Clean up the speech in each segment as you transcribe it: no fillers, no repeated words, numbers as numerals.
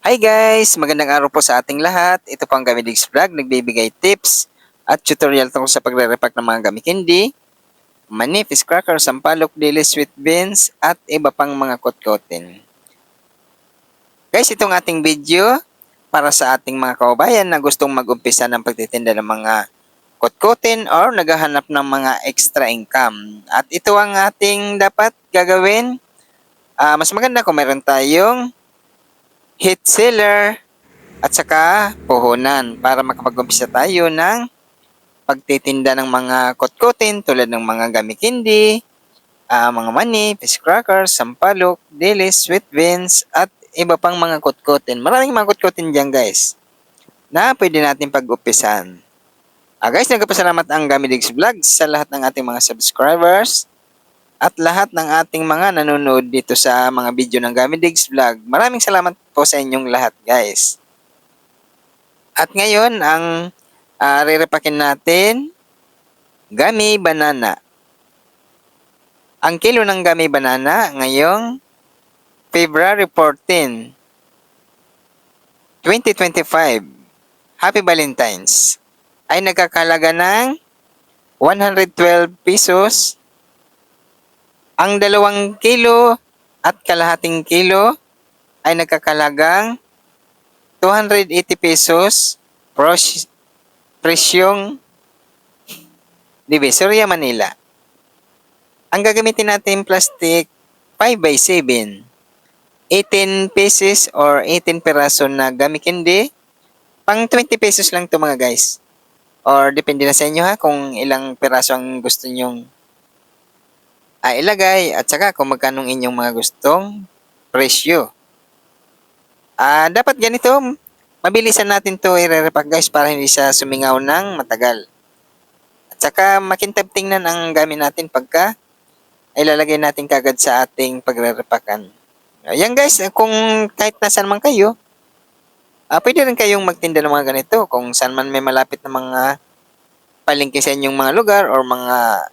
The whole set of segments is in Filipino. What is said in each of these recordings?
Hi guys! Magandang araw po sa ating lahat. Ito po ang Gamidigs Vlog, nagbibigay tips at tutorial tungkol sa pagre-repack ng mga gummy candy, mani, fish cracker, sampalok, dili, sweet beans, at iba pang mga kotkotin. Guys, itong ating video para sa ating mga kababayan na gustong mag-umpisa ng pagtitinda ng mga kotkotin or naghahanap ng mga extra income. At ito ang ating dapat gagawin. Mas maganda kung meron tayong hit seller at saka puhunan para makapag-umpisa tayo ng pagtitinda ng mga kotkotin tulad ng mga gummy candy, mga mani, fish crackers, sampalok, dilis, sweet beans, at iba pang mga kotkotin. Maraming mga kotkotin dyan guys na pwede natin pag-umpisan. Guys, nagpasalamat ang Gamidigs Vlog sa lahat ng ating mga subscribers at lahat ng ating mga nanonood dito sa mga video ng Gamidigs Vlog. Maraming salamat po sa inyong lahat guys. At ngayon, ang rerepakin natin, gummy banana. Ang kilo ng gummy banana ngayong February 14, 2025, Happy Valentine's, ay nagkakalaga ng 112 pesos. Ang 2 kilo at kalahating kilo ay nagkakalagang 280 pesos presyong Divisoria, Manila. Ang gagamitin natin plastic 5x7, 18 pieces or 18 peraso na gummy candy. Pang 20 pesos lang to mga guys. Or depende na sa inyo ha kung ilang peraso ang gusto nyong ilagay at saka kung magkano inyong mga gustong presyo. Dapat ganito, mabilisan natin to i-repack guys para hindi siya sumingaw ng matagal. At saka makintab tingnan ang gamit natin pagka ilalagay natin kagad sa ating pagre-repakan. Ayan guys, kung kahit nasaan man kayo, pwede rin kayong magtinda ng mga ganito kung saan man may malapit na mga palengke sa inyong mga lugar or mga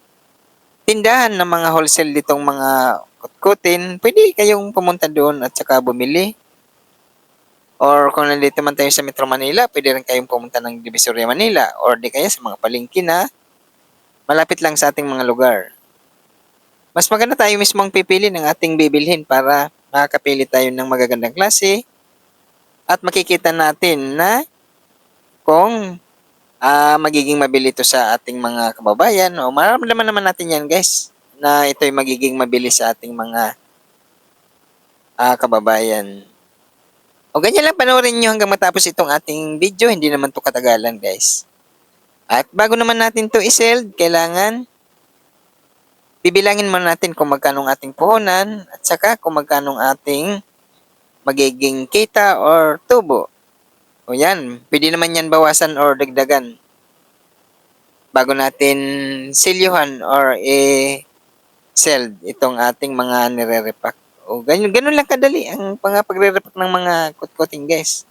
tindahan ng mga wholesale ditong mga kutkutin, pwede kayong pumunta doon at saka bumili. Or kung nandito man tayo sa Metro Manila, pwede rin kayong pumunta ng Divisoria, Manila or di kaya sa mga palengke na malapit lang sa ating mga lugar. Mas maganda tayo mismo ang pipili ng ating bibilhin para makakapili tayo ng magagandang klase at makikita natin na kung magiging mabili ito sa ating mga kababayan o maramdaman naman natin yan guys na ito'y magiging mabili sa ating mga kababayan. O ganyan lang, panoorin nyo hanggang matapos itong ating video, hindi naman to katagalan guys. At bago naman natin to i-sell, kailangan bibilangin muna natin kung magkano ang ating puhunan at saka kung magkano ang ating magiging kita or tubo. O yan, pwede naman yan bawasan or dagdagan bago natin silyuhan or sell itong ating mga nire-repack. O ganun lang kadali ang pagre-repack ng mga kutkuting guys.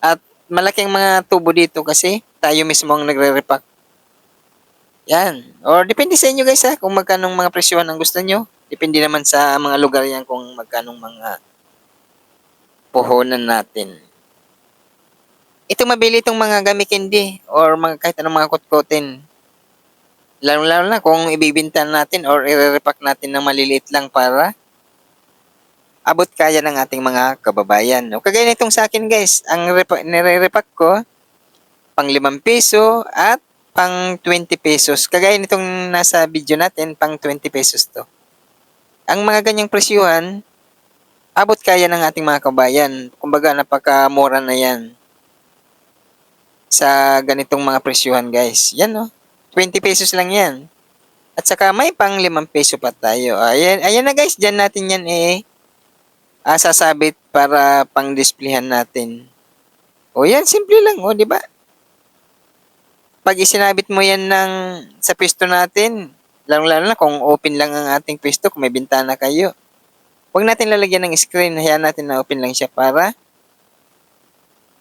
At malaking mga tubo dito kasi tayo mismo ang nagre-repack. Yan. Or depende sa inyo guys ha kung magkano mga presyohan ang gusto nyo. Depende naman sa mga lugar yan kung magkano mga puhunan natin. Ito mabili itong mga gummy candy or mga kahit anong mga kutkutin. Lalo na kung ibibinta natin or i-repack natin ng maliliit lang para abot kaya ng ating mga kababayan. O kagaya nitong sa akin guys, ang nire-repack ko pang 5 piso at pang 20 pesos. Kagaya nitong nasa video natin, pang 20 pesos to. Ang mga ganyang presyuhan, abot kaya ng ating mga kababayan. Kumbaga napakamura na yan sa ganitong mga presyuhan guys. Yan no, 20 pesos lang yan. At saka may pang 5 peso pa tayo. Ayan na guys, dyan natin yan sasabit para pang displayhan natin. O yan, simple lang, o di ba? Pag isinabit mo yan sa pwesto natin, lalo na kung open lang ang ating pwesto, kung may bintana kayo. Huwag natin lalagyan ng screen, hayaan natin na open lang siya para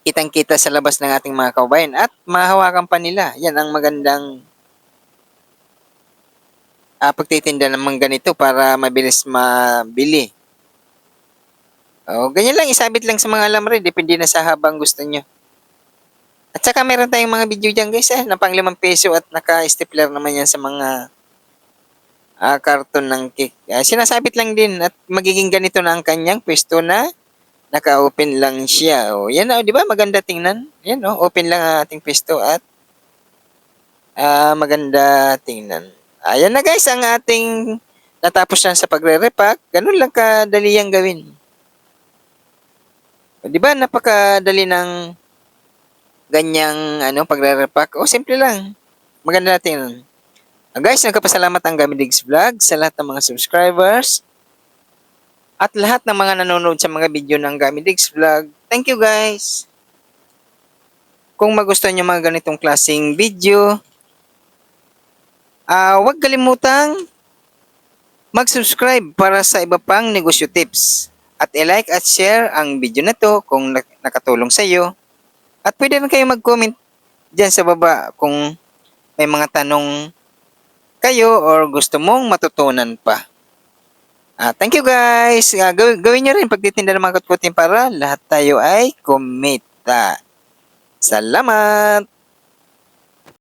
kitang-kita sa labas ng ating mga kababayan at mahawakan pa nila. Yan ang magandang pagtitinda ng mga ganito para mabilis mabili. O, ganyan lang, isabit lang sa mga alambre, depende na sa habang gusto nyo. At saka meron tayong mga video dyan guys, na pang 5 piso at naka-stapler naman yan sa mga karton ng cake. Sinasabit lang din at magiging ganito na ang kanyang pwesto na naka-open lang siya. O, yan o, di ba? Maganda tingnan. Yan o, open lang ang ating pwesto at maganda tingnan. Ayan na guys, ang ating natapos na sa pagre-repack. Ganun lang kadali yang gawin. O, di ba? Napakadali ng ganyang pagre-repack. O, simple lang. Maganda tingnan. Guys, nagkapasalamat ang Gamidigs Vlog sa lahat ng mga subscribers at lahat ng mga nanonood sa mga video ng Gamidigs Vlog. Thank you guys! Kung magustuhan nyo mga ganitong klaseng video, huwag kalimutang mag-subscribe para sa iba pang negosyo tips. At i-like at share ang video na to kung nakatulong sa iyo. At pwede rin kayo mag-comment dyan sa baba kung may mga tanong kayo or gusto mong matutunan pa. Thank you guys. Gawin nyo rin pagtitinda ng mga kutkutin para lahat tayo ay kumita. Salamat!